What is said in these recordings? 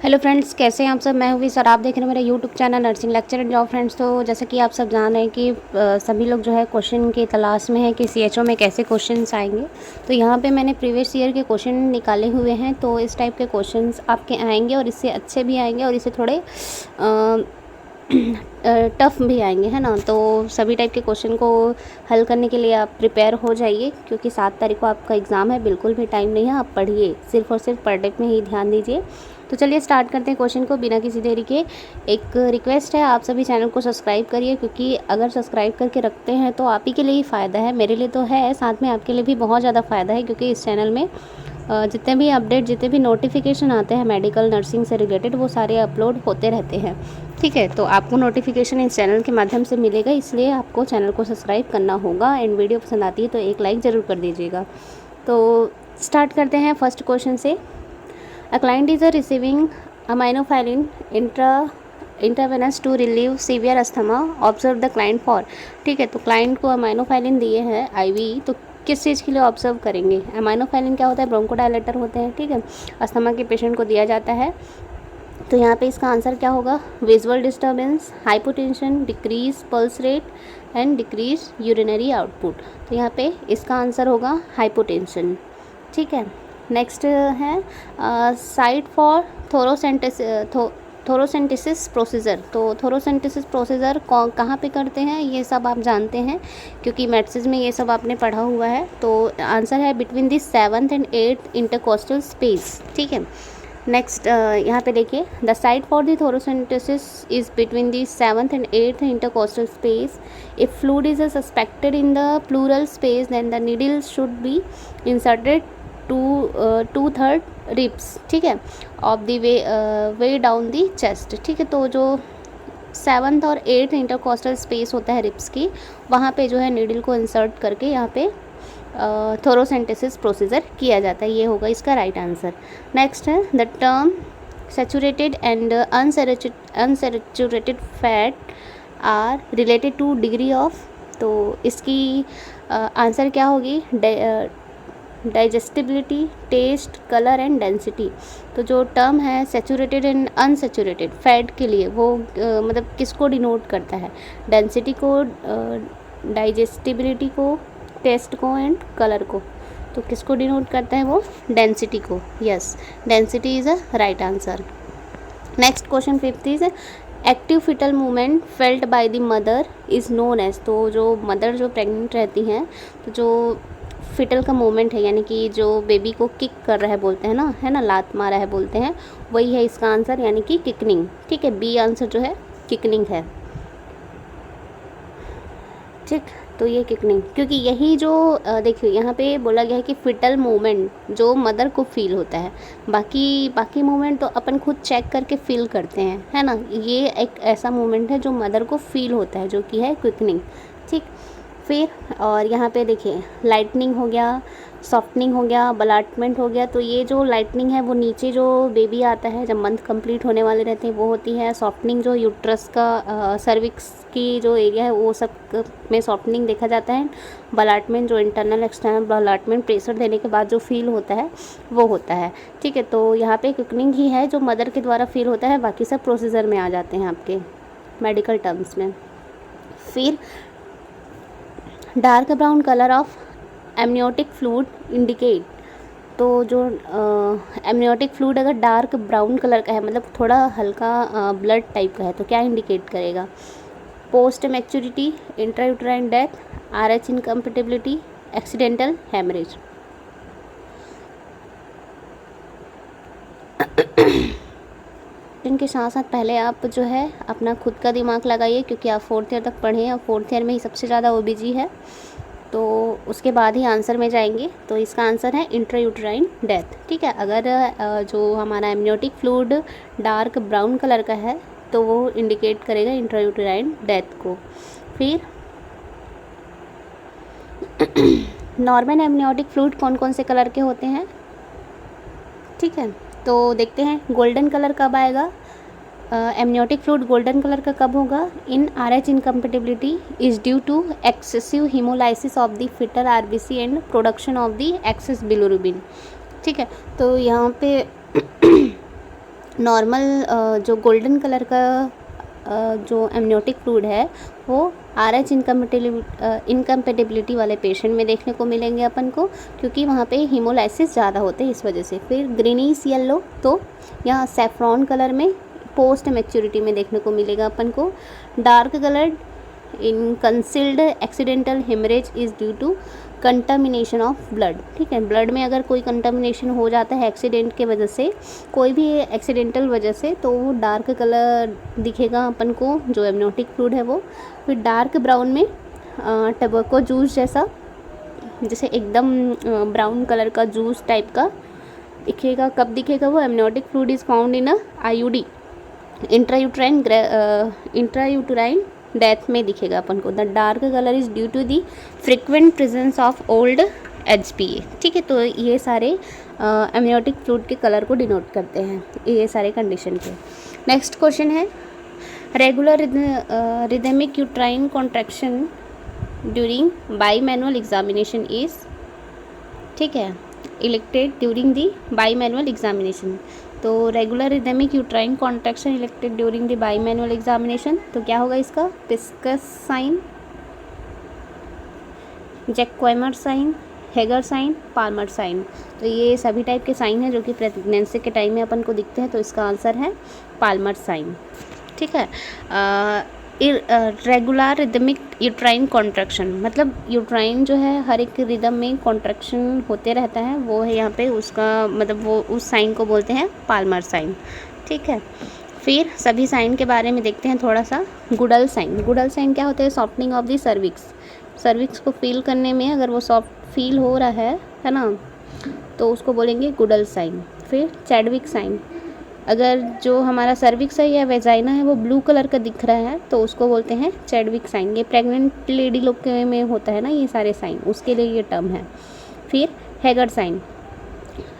Hello friends, कैसे हैं आप सब। मैं हूँ सर, आप देख रहे हैं मेरा YouTube channel nursing lecture and job. Friends, तो जैसे कि आप सब जान रहे हैं कि सभी लोग जो है क्वेश्चन की तलाश में है कि सीएचओ में कैसे क्वेश्चंस आएंगे। तो यहाँ पे मैंने प्रीवियस ईयर के क्वेश्चन निकाले हुए हैं। तो इस टाइप के क्वेश्चंस आपके आएंगे और इससे अच्छे भी आएंगे और इससे थोड़े टफ़ भी आएंगे, है ना। तो सभी टाइप के क्वेश्चन को हल करने के लिए आप प्रिपेयर हो जाइए, क्योंकि 7 तारीख को आपका एग्ज़ाम है। बिल्कुल भी टाइम नहीं है, आप पढ़िए, सिर्फ और सिर्फ पढ़ने में ही ध्यान दीजिए। तो चलिए स्टार्ट करते हैं क्वेश्चन को बिना किसी देरी के। एक रिक्वेस्ट है, आप सभी चैनल को सब्सक्राइब करिए, क्योंकि अगर सब्सक्राइब करके रखते हैं तो आप ही के लिए ही फ़ायदा है, मेरे लिए तो है, साथ में आपके लिए भी बहुत ज़्यादा फ़ायदा है। क्योंकि इस चैनल में जितने भी अपडेट, जितने भी नोटिफिकेशन आते हैं मेडिकल नर्सिंग से रिलेटेड, वो सारे अपलोड होते रहते हैं। ठीक है, तो आपको नोटिफिकेशन इस चैनल के माध्यम से मिलेगा, इसलिए आपको चैनल को सब्सक्राइब करना होगा। एंड वीडियो पसंद आती है तो एक लाइक ज़रूर कर दीजिएगा। तो स्टार्ट करते हैं फर्स्ट क्वेश्चन से। A client is receiving aminophylline intravenous to relieve severe asthma, observe the client for. ठीक है, तो क्लाइंट को अमाइनोफाइलिन दिए हैं आईवी, तो किस चीज़ के लिए ऑब्जर्व करेंगे। अमाइनोफाइलिन क्या होता है, ब्रोंकोडायलेटर होते हैं। ठीक है, अस्थमा के पेशेंट को दिया जाता है। तो यहाँ पे इसका आंसर क्या होगा, visual disturbance, hypotension, decrease pulse rate and decrease urinary output. तो यहाँ पे इसका आंसर होगा हाइपोटेंशन। ठीक है, नेक्स्ट है साइट फॉर थोरोसेंटिसिस प्रोसीजर। तो थोरोसेंटिसिस प्रोसीजर कहाँ पे करते हैं, ये सब आप जानते हैं, क्योंकि मैथ्स में ये सब आपने पढ़ा हुआ है। तो आंसर है between the 7th and 8th intercostal space. ठीक है, नेक्स्ट यहाँ पे देखिए, the site for the thoracentesis is between the 7th and 8th intercostal space. If fluid is suspected in the pleural space, then the needle should be inserted two third ribs. ठीक है, of the way down the chest. ठीक है, तो जो 7th और 8th intercostal space होता है ribs की, वहाँ पे जो है नीडल को इंसर्ट करके यहाँ पे थोरोसेंटिसिस प्रोसीजर किया जाता है। ये होगा इसका राइट आंसर। नेक्स्ट है, the term saturated and unsaturated fat are related to degree of. तो इसकी आंसर क्या होगी, digestibility, taste, colour and density. तो जो टर्म है सैचुरेटेड एंड अनसैचुरेटेड फैट के लिए, वो मतलब किसको डिनोट करता है, डेंसिटी को, डाइजेस्टिबिलिटी को, टेस्ट को एंड कलर को। तो किसको डिनोट करता है वो, डेंसिटी को। Yes, density is a right answer. Next question 5th is active fetal movement felt by the mother is known as. तो जो मदर जो प्रेग्नेंट रहती हैं, तो जो फिटल का मूवमेंट है, यानी कि जो बेबी को किक कर रहा है बोलते हैं ना, है ना, लात मारा है बोलते हैं, वही है इसका आंसर, यानी कि किकनिंग। ठीक है, बी आंसर जो है किकनिंग है। ठीक, तो ये किकनिंग, क्योंकि यही जो देखिए यहाँ पे बोला गया है कि फिटल मूवमेंट जो मदर को फील होता है, बाकी मूवमेंट तो अपन खुद चेक करके फील करते हैं, है ना। ये एक ऐसा मूवमेंट है जो मदर को फील होता है, जो कि है क्विकनिंग। ठीक, फिर और यहाँ पे देखिए, लाइटनिंग हो गया, सॉफ्टनिंग हो गया, बलाटमेंट हो गया। तो ये जो लाइटनिंग है वो नीचे जो बेबी आता है जब मंथ कंप्लीट होने वाले रहते हैं वो होती है। सॉफ्टनिंग जो यूट्रस का सर्विक्स की जो एरिया है वो सब में सॉफ्टनिंग देखा जाता है। बलाटमेंट जो इंटरनल एक्सटर्नल बलाटमेंट प्रेशर देने के बाद जो फील होता है वो होता है। ठीक है, तो यहाँ पे क्विकनिंग ही है जो मदर के द्वारा फील होता है, बाकी सब प्रोसीजर में आ जाते हैं आपके मेडिकल टर्म्स में। फिर dark brown colour of amniotic fluid indicate. तो जो एमनियोटिक फ्लूइड अगर डार्क ब्राउन कलर का है, मतलब थोड़ा हल्का ब्लड टाइप का है, तो क्या इंडिकेट करेगा, post maturity, intrauterine death, RH incompatibility, accidental haemorrhage. इनके साथ साथ पहले आप जो है अपना खुद का दिमाग लगाइए, क्योंकि आप 4th ईयर तक पढ़े हैं और 4th ईयर में ही सबसे ज़्यादा OBG है, तो उसके बाद ही आंसर में जाएंगे। तो इसका आंसर है इंट्रायूटेराइन डेथ। ठीक है, अगर जो हमारा amniotic fluid dark brown colour का है तो वो इंडिकेट करेगा इंट्रायूटेराइन डेथ को। फिर नॉर्मल एमनियोटिक फ्लूइड कौन कौन से कलर के होते हैं। ठीक है, तो देखते हैं गोल्डन कलर कब आएगा, एमनियोटिक फ्लूइड गोल्डन कलर का कब होगा, in RH incompatibility is due to excessive haemolysis of the fetal RBC and production of the excess bilirubin. ठीक है, तो यहाँ पे नॉर्मल जो गोल्डन कलर का जो एमनियोटिक फ्लूइड है वो RH इनकम्पेटिबिलिटी वाले पेशेंट में देखने को मिलेंगे अपन को, क्योंकि वहाँ पे हीमोलाइसिस ज़्यादा होते हैं इस वजह से। फिर ग्रीनिश येलो तो या सैफ्रॉन कलर में पोस्ट मैच्योरिटी में देखने को मिलेगा अपन को। Dark coloured in concealed accidental haemorrhage is due to contamination of blood. ठीक है, ब्लड में अगर कोई कंटामिनेशन हो जाता है एक्सीडेंट के वजह से, कोई भी एक्सीडेंटल वजह से, तो वो डार्क कलर दिखेगा अपन को जो एमनियोटिक फ्लूइड है वो। फिर डार्क ब्राउन में टबैको जूस जैसा, जैसे एकदम ब्राउन कलर का जूस टाइप का दिखेगा। कब दिखेगा वो? Amniotic fluid is found in IUD, intrauterine death में दिखेगा अपन को। The dark colour is due to the frequent presence of old HPA। ठीक है, तो ये सारे एमनियोटिक फ्लूइड के कलर को डिनोट करते हैं, ये सारे कंडीशन के। नेक्स्ट क्वेश्चन है, regular rhythmic uterine contraction during bimanual examination is, ठीक है, elicited during the bimanual examination. तो regular rhythmic uterine contraction elicited during the bimanual examination, तो क्या होगा इसका? Piskacek sign, Jacquemier sign, Hegar sign, Palmer sign. तो ये सभी टाइप के साइन हैं जो कि प्रेगनेंसी के टाइम में अपन को दिखते हैं, तो इसका आंसर है पाल्मर साइन। ठीक है, रेगुलर रिदमिक यूट्राइन कॉन्ट्रैक्शन मतलब यूट्राइन जो है हर एक रिदम में कॉन्ट्रैक्शन होते रहता है, वो है यहाँ पे उसका मतलब वो उस साइन को बोलते हैं पाल्मर साइन। ठीक है, फिर सभी साइन के बारे में देखते हैं थोड़ा सा। गुडल साइन, गुडल साइन क्या होता है? Softening of the cervix, cervix को फील करने में अगर वो सॉफ्ट फील हो रहा है ना, तो उसको बोलेंगे गुडल साइन। फिर चैडविक साइन, अगर जो हमारा सर्विक्स है या वेजाइना है वो ब्लू कलर का दिख रहा है तो उसको बोलते हैं चैडविक साइन। ये प्रेग्नेंट लेडी लोग के में होता है ना ये सारे साइन, उसके लिए ये टर्म है। फिर हेगर साइन,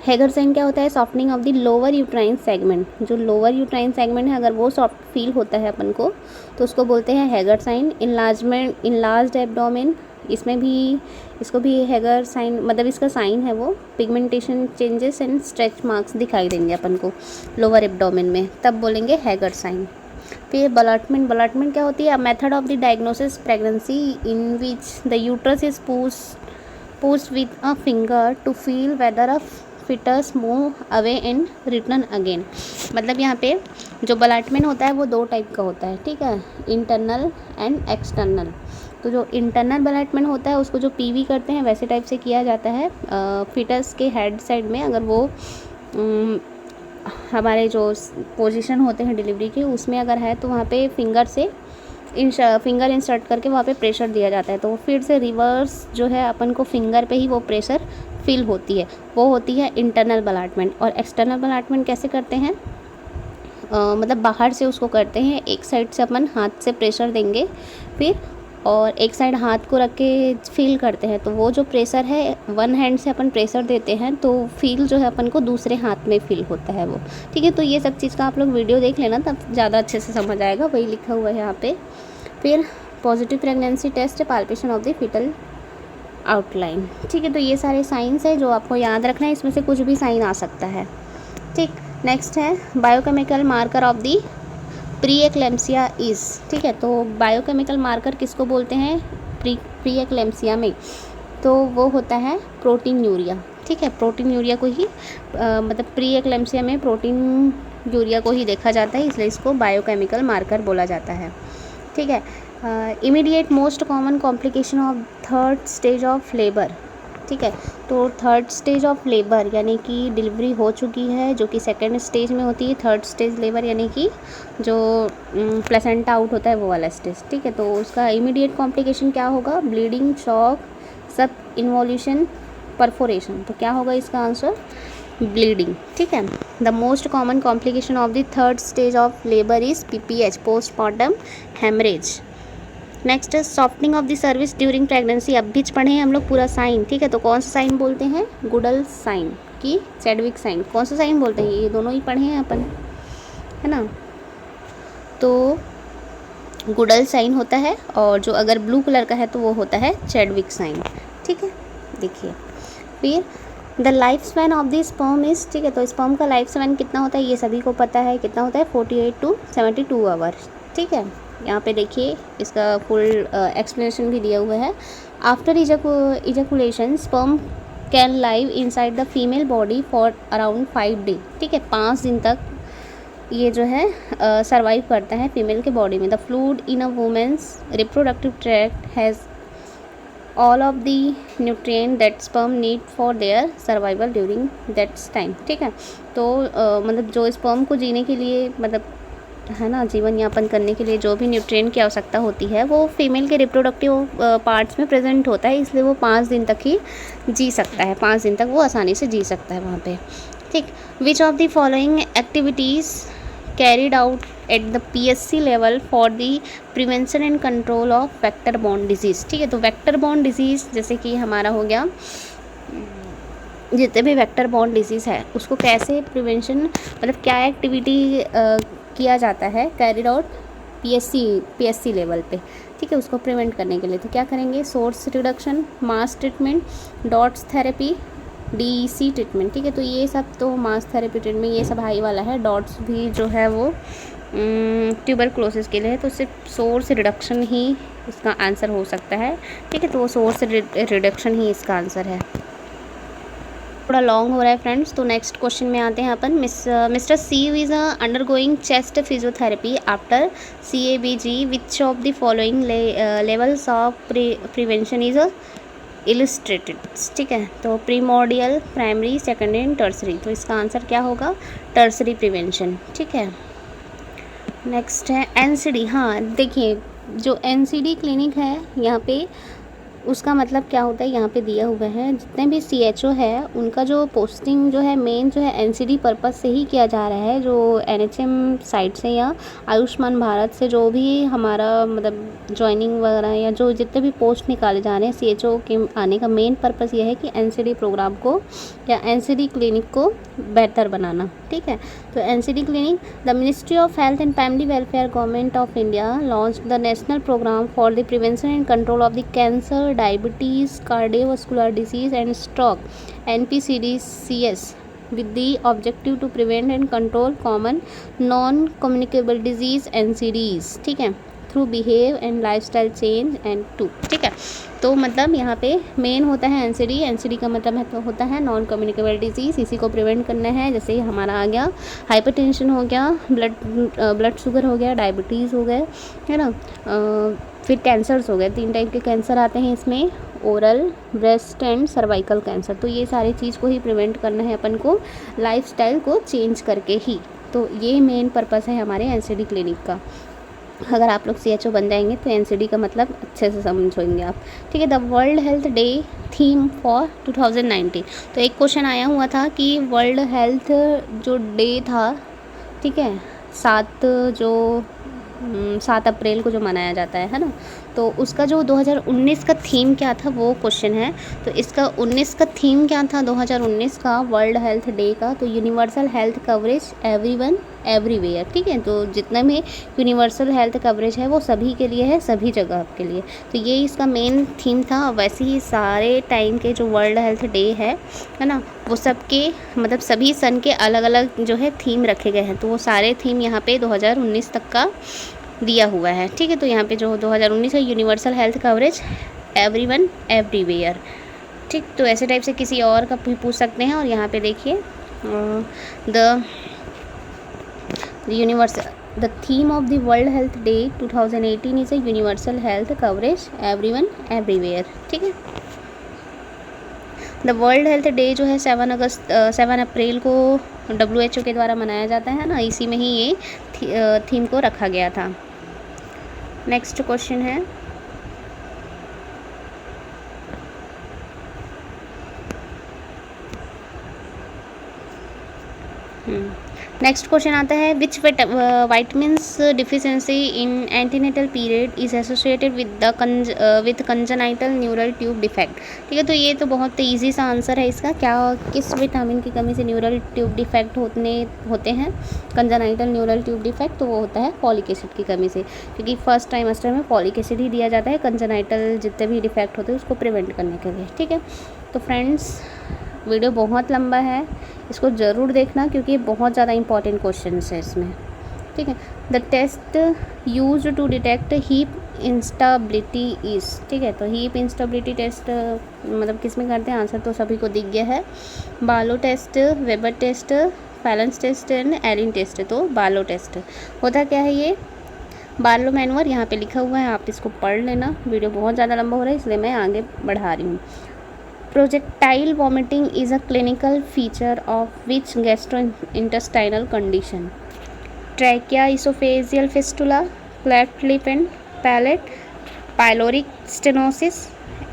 हेगर साइन क्या होता है? Softening of the lower uterine segment, जो लोअर यूट्राइन सेगमेंट है अगर वो सॉफ्ट फील होता है अपन को तो उसको बोलते हैं Hegar sign. Enlargement, enlarged abdomen, इसमें भी इसको भी हेगर साइन मतलब इसका साइन है वो। Pigmentation changes and stretch marks दिखाई देंगे अपन को लोअर एब्डोमेन में, तब बोलेंगे हेगर साइन। फिर बलटमेंट, बलटमेंट क्या होती है? Method of the diagnosis pregnancy in which the uterus is pushed with a finger to feel whether a fetus move away and return again. मतलब यहाँ पे जो बलटमेंट होता है वो दो टाइप का होता है। ठीक है, इंटरनल एंड एक्सटर्नल। तो जो इंटरनल बलटमेंट होता है उसको जो PV करते हैं वैसे टाइप से किया जाता है फिटस के हेड साइड में। अगर वो हमारे जो पोजीशन होते हैं डिलीवरी के उसमें अगर है तो वहाँ पे फिंगर से फिंगर इंसर्ट करके वहाँ पे प्रेशर दिया जाता है, तो फिर से रिवर्स जो है अपन को फिंगर पे ही वो प्रेशर फील होती है, वो होती है इंटरनल बलटमेंट। और एक्सटर्नल बलटमेंट कैसे करते हैं? मतलब बाहर से उसको करते हैं, एक साइड से अपन हाथ से प्रेशर देंगे फिर और एक साइड हाथ को रख के फील करते हैं, तो वो जो प्रेशर है वन हैंड से अपन प्रेशर देते हैं तो फील जो है अपन को दूसरे हाथ में फील होता है वो। ठीक है, तो ये सब चीज़ का आप लोग वीडियो देख लेना तब ज़्यादा अच्छे से समझ आएगा, वही लिखा हुआ है यहाँ पे। फिर positive pregnancy test, palpation of the fetal outline. ठीक है, तो ये सारे साइंस है जो आपको याद रखना है, इसमें से कुछ भी साइन आ सकता है। ठीक, नेक्स्ट है biochemical marker of the pre eclampsia is. ठीक है, तो बायोकेमिकल मार्कर किसको बोलते हैं प्री एक्लेम्सिया में? तो वो होता है प्रोटीन यूरिया। ठीक है, प्रोटीन यूरिया को ही मतलब प्री एक्लेम्सिया में प्रोटीन यूरिया को ही देखा जाता है, इसलिए इसको बायोकेमिकल मार्कर बोला जाता है। ठीक है, immediate most common complication of third stage of labour. ठीक है, तो थर्ड स्टेज ऑफ लेबर यानी कि डिलीवरी हो चुकी है जो कि सेकेंड स्टेज में होती है। थर्ड स्टेज लेबर यानी कि जो प्लेसेंटा आउट होता है वो वाला स्टेज। ठीक है, तो उसका इमीडिएट कॉम्प्लिकेशन क्या होगा? Bleeding, shock, sub involution, perforation. तो क्या होगा इसका आंसर? ब्लीडिंग। ठीक है, the most common complication of the third stage of labour is PPH, postmortem haemorrhage. Next है softening of the cervix during pregnancy. अब भी पढ़े हैं हम लोग पूरा साइन। ठीक है, तो कौन सा साइन बोलते हैं? गुडल साइन की चैडविक साइन, कौन सा साइन बोलते हैं? ये दोनों ही पढ़े हैं अपन, है ना। तो गुडल साइन होता है और जो अगर ब्लू कलर का है तो वो होता है चैडविक साइन। ठीक है, देखिए फिर the life span of the sperm is, ठीक है, तो स्पर्म का लाइफ स्पैन कितना होता है ये सभी को पता है, कितना होता है 48 to 72 आवर्स, ठीक है। यहाँ पे देखिए इसका फुल एक्सप्लेनेशन भी दिया हुआ है। After ejaculation sperm can live inside the female body for around 5 day, ठीक है, 5 दिन तक ये जो है सर्वाइव करता है फीमेल के बॉडी में। The fluid in a women's reproductive tract has all of the nutrient that sperm need for their survival during that's time, ठीक है। तो मतलब जो स्पर्म को जीने के लिए, मतलब है ना, जीवन यापन करने के लिए जो भी न्यूट्रिएंट की आवश्यकता होती है वो फीमेल के रिप्रोडक्टिव पार्ट्स में प्रेजेंट होता है, इसलिए वो 5 दिन तक ही जी सकता है, 5 दिन तक वो आसानी से जी सकता है वहाँ पे, ठीक। विच of the following activities carried out at the PSC level for the prevention and control of vector borne disease, ठीक है। तो वेक्टर बॉर्न डिजीज़ जैसे कि हमारा हो गया, जितने भी वेक्टर बॉर्न डिजीज़ है उसको कैसे प्रिवेंशन, मतलब क्या एक्टिविटी किया जाता है कैरिड आउट PSC लेवल पे, ठीक है, उसको प्रिवेंट करने के लिए। तो क्या करेंगे, source reduction, mass treatment, DOTS therapy, DEC treatment, ठीक है। तो ये सब तो मास थेरेपी ट्रीटमेंट ये सब हाई वाला है। डॉट्स भी जो है वो ट्यूबरक्लोसिस के लिए है, तो सिर्फ सोर्स रिडक्शन ही इसका आंसर हो सकता है, ठीक है। तो वो सोर्स रिडक्शन ही इसका आंसर है। थोड़ा लॉन्ग हो रहा है फ्रेंड्स, तो नेक्स्ट क्वेश्चन में आते हैं अपन। Mister C is undergoing chest physiotherapy after CABG, which of the following levels of prevention is illustrated, ठीक है। तो primordial, primary, secondary and tertiary, तो इसका आंसर क्या होगा, टर्सरी प्रिवेंशन, ठीक है। नेक्स्ट है NCD। हाँ देखिए, जो NCD क्लिनिक है यहाँ पे उसका मतलब क्या होता है, यहाँ पे दिया हुआ है जितने भी CHO है उनका जो पोस्टिंग जो है मेन जो है NCD पर्पज़ से ही किया जा रहा है। जो NHM साइड से या आयुष्मान भारत से जो भी हमारा मतलब ज्वाइनिंग वगैरह या जो जितने भी पोस्ट निकाले जा रहे हैं CHO के आने का मेन पर्पज़ यह है कि NCD प्रोग्राम को या NCD क्लिनिक को बेहतर बनाना, ठीक है। तो NCD clinic, the ministry of health and family welfare government of India launch the national programme for the prevention and control of the cancer, diabetes, cardiovascular disease and stroke, NPCDCS, with the objective to prevent and control common non-communicable disease NCDs, ठीक है, through behave and lifestyle change and to, ठीक है। तो मतलब यहाँ पे main होता है NCD का मतलब है तो होता है नॉन कम्युनिकेबल डिजीज़, इसी को प्रिवेंट करना है। जैसे हमारा आ गया हाइपरटेंशन हो गया, ब्लड शुगर हो गया, डायबिटीज़ हो गए, है ना, फिर कैंसर्स हो गए, 3 टाइप के कैंसर आते हैं इसमें, oral, breast and cervical cancer. तो ये सारी चीज़ को ही प्रिवेंट करना है अपन को लाइफस्टाइल को चेंज करके ही। तो ये मेन पर्पस है हमारे NCD क्लिनिक का। अगर आप लोग CHO बन जाएंगे तो NCD का मतलब अच्छे से समझेंगे आप, ठीक है। The world health day theme for 2019, तो एक क्वेश्चन आया हुआ था कि वर्ल्ड हेल्थ जो डे था, ठीक है, 7 अप्रैल को जो मनाया जाता है ना, तो उसका जो 2019 का थीम क्या था वो क्वेश्चन है। तो इसका 19 का थीम क्या था 2019 का वर्ल्ड हेल्थ डे का, तो universal health coverage everyone everywhere, ठीक है। तो जितना भी यूनिवर्सल हेल्थ कवरेज है वो सभी के लिए है, सभी जगह के लिए। तो ये इसका मेन थीम था। वैसे ही सारे टाइम के जो वर्ल्ड हेल्थ डे है ना, वो सबके मतलब सभी सन के अलग अलग जो है थीम रखे गए हैं। तो वो सारे थीम यहाँ पे 2019 तक का दिया हुआ है, ठीक है। तो यहाँ पे जो 2019 है universal health coverage everyone everywhere, ठीक। तो ऐसे टाइप से किसी और का भी पूछ सकते हैं। और यहाँ पे देखिए the theme of the world health day 2018 is a universal health coverage everyone everywhere, ठीक है। द वर्ल्ड हेल्थ डे जो है 7 अप्रैल को WHO के द्वारा मनाया जाता है ना, इसी में ही ये थीम को रखा गया था। नेक्स्ट क्वेश्चन है नेक्स्ट क्वेश्चन आता है which vitamins deficiency in antenatal period is associated with congenital neural tube defect, ठीक है। तो ये तो बहुत इजी सा आंसर है इसका, क्या किस विटामिन की कमी से न्यूरल ट्यूब डिफेक्ट होते हैं कंजेनाइटल न्यूरल ट्यूब डिफेक्ट, तो वो होता है फॉलिक एसिड की कमी से, क्योंकि फर्स्ट ट्राइमेस्टर में फॉलिक एसिड ही दिया जाता है कंजेनाइटल जितने भी डिफेक्ट होते हैं उसको प्रिवेंट करने के लिए, ठीक है। तो फ्रेंड्स वीडियो बहुत लंबा है, इसको ज़रूर देखना क्योंकि बहुत ज़्यादा इंपॉर्टेंट क्वेश्चन है इसमें, ठीक है। The test use to detect hip instability is, ठीक है। तो हीप इंस्टेबिलिटी टेस्ट मतलब किस में करते हैं, आंसर तो सभी को दिख गया है। Barlow test, Weber test, Phalen's test and Allen test. तो बालो टेस्ट होता क्या है, ये बार्लो मैनुअर यहाँ पे लिखा हुआ है, आप इसको पढ़ लेना। वीडियो बहुत ज़्यादा लंबा हो रहा है इसलिए मैं आगे बढ़ा रही हूँ। Projectile vomiting is a clinical feature of which gastrointestinal condition. Trachea oesophageal fistula, cleft lip and palate, pyloric stenosis,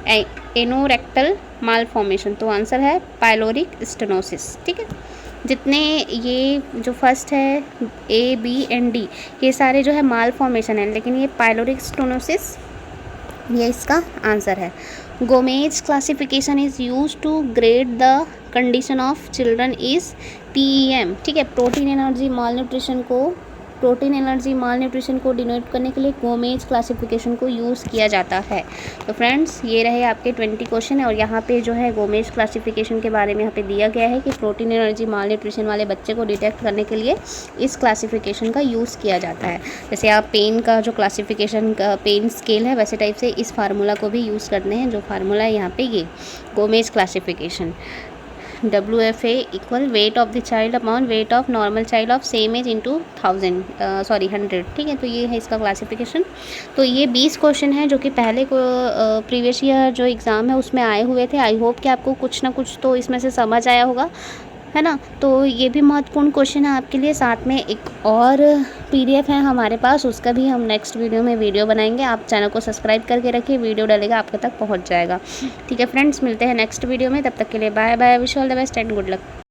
anorectal malformation. तो आंसर है पाइलोरिक स्टेनोसिस, ठीक है। जितने ये जो फर्स्ट है ए बी एंड डी ये सारे जो है माल फॉर्मेशन है, लेकिन ये पाइलोरिक स्टेनोसिस ये इसका आंसर है। Gomez classification is use to grade the condition of children is PEM, ठीक है। प्रोटीन एनर्जी माल न्यूट्रिशन को डिनोट करने के लिए गोमेज क्लासिफिकेशन को यूज़ किया जाता है। तो फ्रेंड्स ये रहे आपके 20 क्वेश्चन है, और यहाँ पे जो है गोमेज क्लासिफिकेशन के बारे में यहाँ पे दिया गया है कि प्रोटीन एनर्जी माल न्यूट्रिशन वाले बच्चे को डिटेक्ट करने के लिए इस क्लासिफिकेशन का यूज़ किया जाता है। जैसे आप पेन का जो क्लासिफिकेशन का पेन स्केल है वैसे टाइप से इस फार्मूला को भी यूज़ करते हैं, जो फार्मूला है यहाँ पे ये Gomez classification. WFA equal weight of the child upon weight of normal child of same age into 100, ठीक है। तो ये है इसका क्लासिफिकेशन। तो ये 20 क्वेश्चन है जो कि पहले को प्रीवियस ईयर जो एग्ज़ाम है उसमें आए हुए थे। आई होप कि आपको कुछ ना कुछ तो इसमें से समझ आया होगा, है ना। तो ये भी महत्वपूर्ण क्वेश्चन है आपके लिए। साथ में एक और PDF है हमारे पास, उसका भी हम नेक्स्ट वीडियो में वीडियो बनाएंगे। आप चैनल को सब्सक्राइब करके रखिए, वीडियो डालेगा आपके तक पहुंच जाएगा, ठीक है फ्रेंड्स। मिलते हैं नेक्स्ट वीडियो में, तब तक के लिए bye bye, wish all the best and good luck.